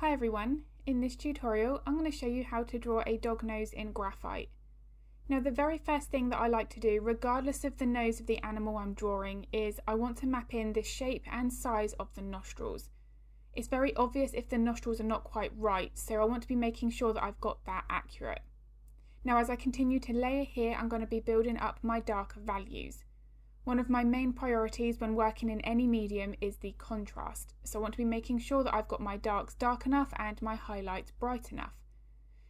Hi everyone, in this tutorial I'm going to show you how to draw a dog nose in graphite. Now the very first thing that I like to do, regardless of the nose of the animal I'm drawing, is I want to map in the shape and size of the nostrils. It's very obvious if the nostrils are not quite right, so I want to be making sure that I've got that accurate. Now as I continue to layer here, I'm going to be building up my darker values. One of my main priorities when working in any medium is the contrast, so I want to be making sure that I've got my darks dark enough and my highlights bright enough.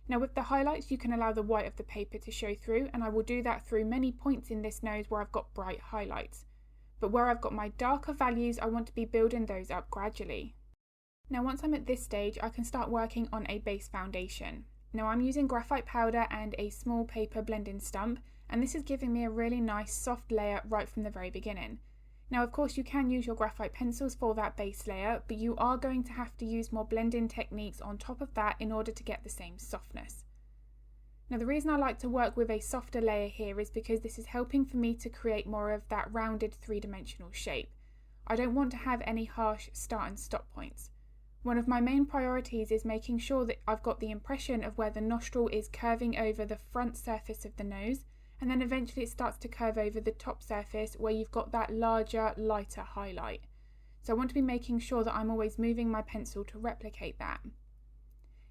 Now with the highlights you can allow the white of the paper to show through, and I will do that through many points in this nose where I've got bright highlights. But where I've got my darker values, I want to be building those up gradually. Now once I'm at this stage, I can start working on a base foundation. Now I'm using graphite powder and a small paper blending stump, and this is giving me a really nice soft layer right from the very beginning. Now of course you can use your graphite pencils for that base layer, but you are going to have to use more blending techniques on top of that in order to get the same softness. Now the reason I like to work with a softer layer here is because this is helping for me to create more of that rounded three-dimensional shape. I don't want to have any harsh start and stop points. One of my main priorities is making sure that I've got the impression of where the nostril is curving over the front surface of the nose, and then eventually it starts to curve over the top surface where you've got that larger, lighter highlight. So I want to be making sure that I'm always moving my pencil to replicate that.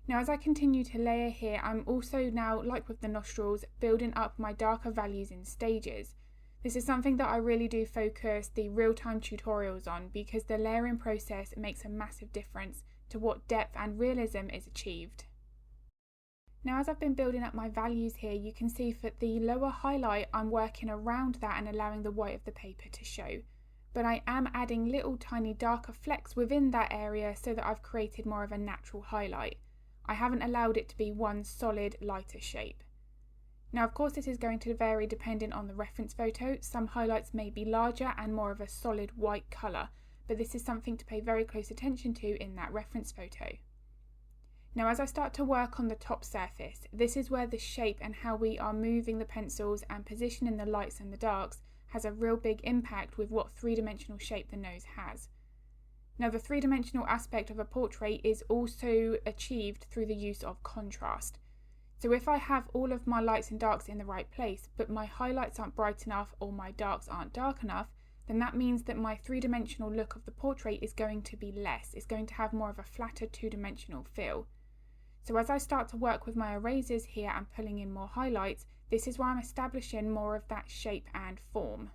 Now as I continue to layer here, I'm also now, like with the nostrils, building up my darker values in stages. This is something that I really do focus the real-time tutorials on, because the layering process makes a massive difference to what depth and realism is achieved. Now as I've been building up my values here, you can see for the lower highlight I'm working around that and allowing the white of the paper to show. But I am adding little tiny darker flecks within that area so that I've created more of a natural highlight. I haven't allowed it to be one solid lighter shape. Now of course this is going to vary depending on the reference photo. Some highlights may be larger and more of a solid white colour, but this is something to pay very close attention to in that reference photo. Now as I start to work on the top surface, this is where the shape and how we are moving the pencils and positioning the lights and the darks has a real big impact with what three-dimensional shape the nose has. Now the three-dimensional aspect of a portrait is also achieved through the use of contrast. So if I have all of my lights and darks in the right place, but my highlights aren't bright enough or my darks aren't dark enough, then that means that my three-dimensional look of the portrait is going to be less. It's going to have more of a flatter two-dimensional feel. So as I start to work with my erasers here and pulling in more highlights, this is where I'm establishing more of that shape and form.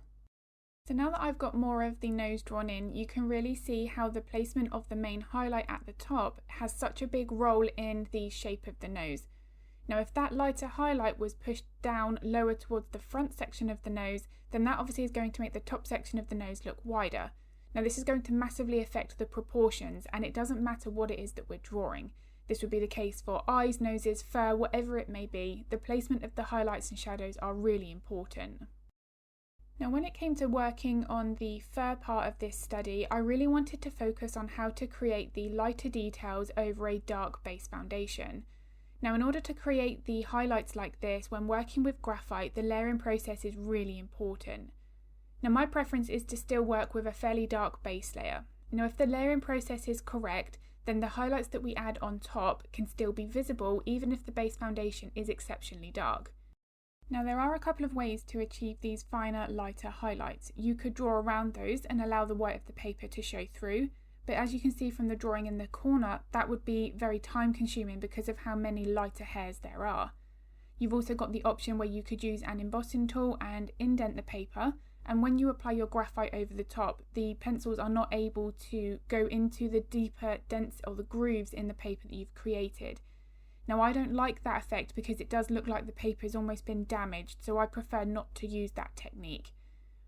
So now that I've got more of the nose drawn in, you can really see how the placement of the main highlight at the top has such a big role in the shape of the nose. Now if that lighter highlight was pushed down lower towards the front section of the nose, then that obviously is going to make the top section of the nose look wider. Now this is going to massively affect the proportions, and it doesn't matter what it is that we're drawing. This would be the case for eyes, noses, fur, whatever it may be. The placement of the highlights and shadows are really important. Now when it came to working on the fur part of this study, I really wanted to focus on how to create the lighter details over a dark base foundation. Now in order to create the highlights like this, when working with graphite, the layering process is really important. Now my preference is to still work with a fairly dark base layer. Now if the layering process is correct, then the highlights that we add on top can still be visible even if the base foundation is exceptionally dark. Now there are a couple of ways to achieve these finer, lighter highlights. You could draw around those and allow the white of the paper to show through, but as you can see from the drawing in the corner, that would be very time consuming because of how many lighter hairs there are. You've also got the option where you could use an embossing tool and indent the paper, and when you apply your graphite over the top, the pencils are not able to go into the deeper dents or the grooves in the paper that you've created. Now I don't like that effect because it does look like the paper has almost been damaged, so I prefer not to use that technique.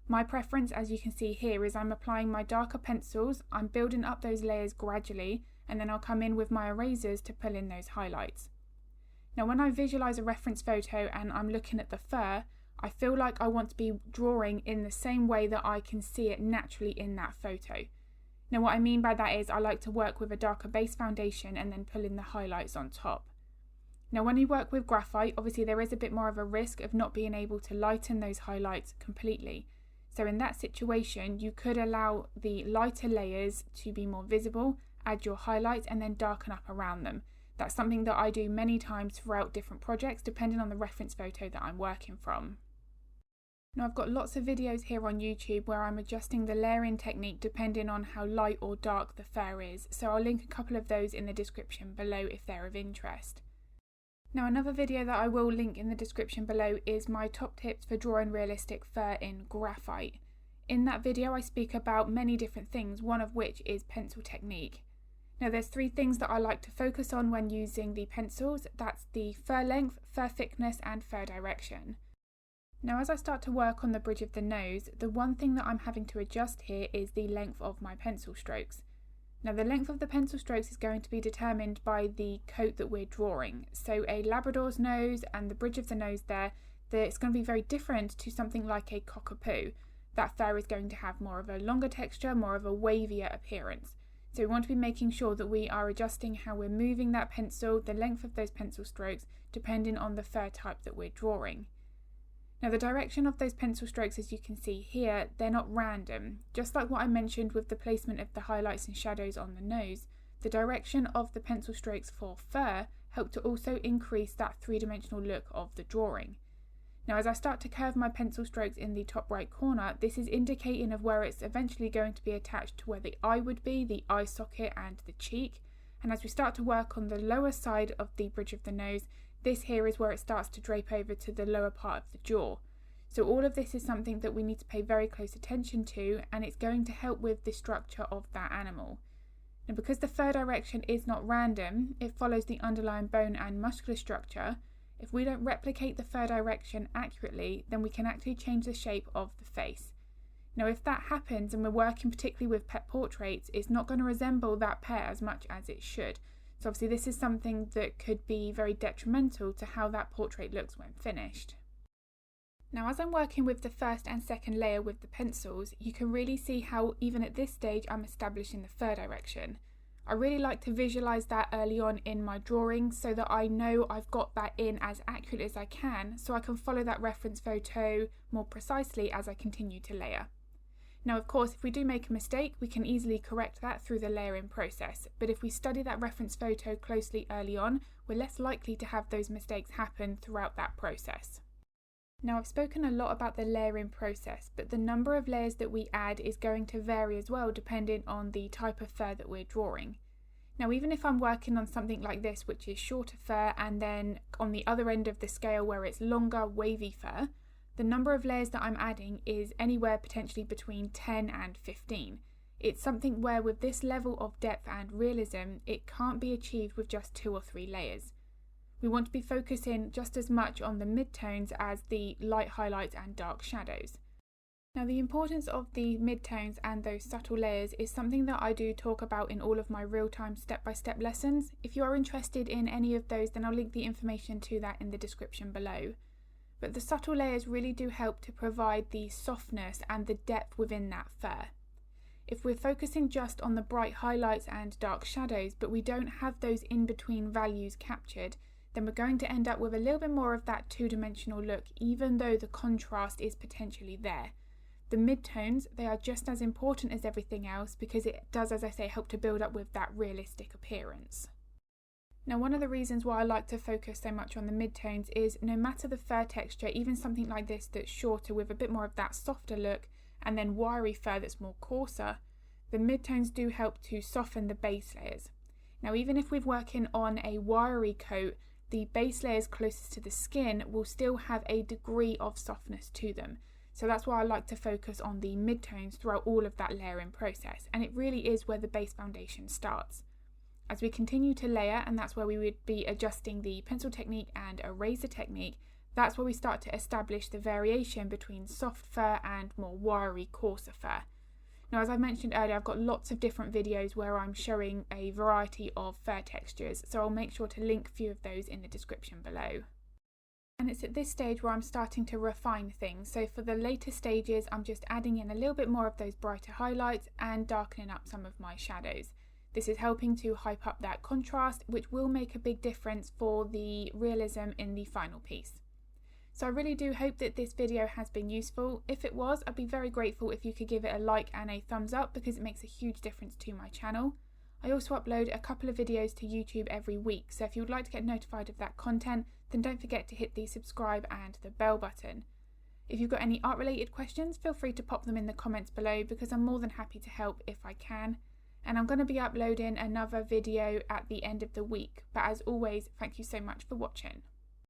My preference, as you can see here, is I'm applying my darker pencils, I'm building up those layers gradually, and then I'll come in with my erasers to pull in those highlights. Now when I visualise a reference photo and I'm looking at the fur, I feel like I want to be drawing in the same way that I can see it naturally in that photo. Now what I mean by that is I like to work with a darker base foundation and then pull in the highlights on top. Now when you work with graphite, obviously there is a bit more of a risk of not being able to lighten those highlights completely. So in that situation, you could allow the lighter layers to be more visible add your highlights and then darken up around them. That's something that I do many times throughout different projects depending on the reference photo that I'm working from. Now I've got lots of videos here on YouTube where I'm adjusting the layering technique depending on how light or dark the fur is, so I'll link a couple of those in the description below if they're of interest. Now another video that I will link in the description below is my top tips for drawing realistic fur in graphite. In that video I speak about many different things, one of which is pencil technique. Now there's 3 things that I like to focus on when using the pencils. That's the fur length, fur thickness and fur direction. Now as I start to work on the bridge of the nose, the one thing that I'm having to adjust here is the length of my pencil strokes. Now the length of the pencil strokes is going to be determined by the coat that we're drawing. So a Labrador's nose and the bridge of the nose there, it's going to be very different to something like a cockapoo. That fur is going to have more of a longer texture, more of a wavier appearance. So we want to be making sure that we are adjusting how we're moving that pencil, the length of those pencil strokes, depending on the fur type that we're drawing. Now the direction of those pencil strokes, as you can see here, they're not random. Just like what I mentioned with the placement of the highlights and shadows on the nose, the direction of the pencil strokes for fur help to also increase that 3-dimensional look of the drawing. Now as I start to curve my pencil strokes in the top right corner, this is indicating of where it's eventually going to be attached to where the eye would be, the eye socket and the cheek. And as we start to work on the lower side of the bridge of the nose, this here is where it starts to drape over to the lower part of the jaw. So all of this is something that we need to pay very close attention to, and it's going to help with the structure of that animal. Now because the fur direction is not random, it follows the underlying bone and muscular structure. If we don't replicate the fur direction accurately, then we can actually change the shape of the face. Now if that happens and we're working particularly with pet portraits, it's not going to resemble that pet as much as it should. So obviously this is something that could be very detrimental to how that portrait looks when finished. Now as I'm working with the first and second layer with the pencils, you can really see how even at this stage I'm establishing the fur direction. I really like to visualise that early on in my drawing so that I know I've got that in as accurate as I can, so I can follow that reference photo more precisely as I continue to layer. Now of course if we do make a mistake we can easily correct that through the layering process, but if we study that reference photo closely early on, we're less likely to have those mistakes happen throughout that process. Now I've spoken a lot about the layering process, but the number of layers that we add is going to vary as well depending on the type of fur that we're drawing. Now even if I'm working on something like this which is shorter fur, and then on the other end of the scale where it's longer wavy fur, the number of layers that I'm adding is anywhere potentially between 10 and 15. It's something where with this level of depth and realism it can't be achieved with just 2 or 3 layers. We want to be focusing just as much on the midtones as the light highlights and dark shadows. Now the importance of the midtones and those subtle layers is something that I do talk about in all of my real-time step-by-step lessons. If you are interested in any of those, then I'll link the information to that in the description below. But the subtle layers really do help to provide the softness and the depth within that fur. If we're focusing just on the bright highlights and dark shadows, but we don't have those in-between values captured, then we're going to end up with a little bit more of that 2-dimensional look, even though the contrast is potentially there. The midtones, they are just as important as everything else because it does, as I say, help to build up with that realistic appearance. Now one of the reasons why I like to focus so much on the midtones is no matter the fur texture, even something like this that's shorter with a bit more of that softer look and then wiry fur that's more coarser, the midtones do help to soften the base layers. Now even if we're working on a wiry coat, the base layers closest to the skin will still have a degree of softness to them. So that's why I like to focus on the midtones throughout all of that layering process, and it really is where the base foundation starts. As we continue to layer, and that's where we would be adjusting the pencil technique and eraser technique, that's where we start to establish the variation between soft fur and more wiry, coarser fur. Now, as I mentioned earlier, I've got lots of different videos where I'm showing a variety of fur textures, so I'll make sure to link a few of those in the description below. And it's at this stage where I'm starting to refine things, so for the later stages I'm just adding in a little bit more of those brighter highlights and darkening up some of my shadows. This is helping to hype up that contrast, which will make a big difference for the realism in the final piece. So I really do hope that this video has been useful. If it was, I'd be very grateful if you could give it a like and a thumbs up because it makes a huge difference to my channel. I also upload a couple of videos to YouTube every week, so if you would like to get notified of that content, then don't forget to hit the subscribe and the bell button. If you've got any art related questions, feel free to pop them in the comments below because I'm more than happy to help if I can. And I'm going to be uploading another video at the end of the week, but as always, thank you so much for watching.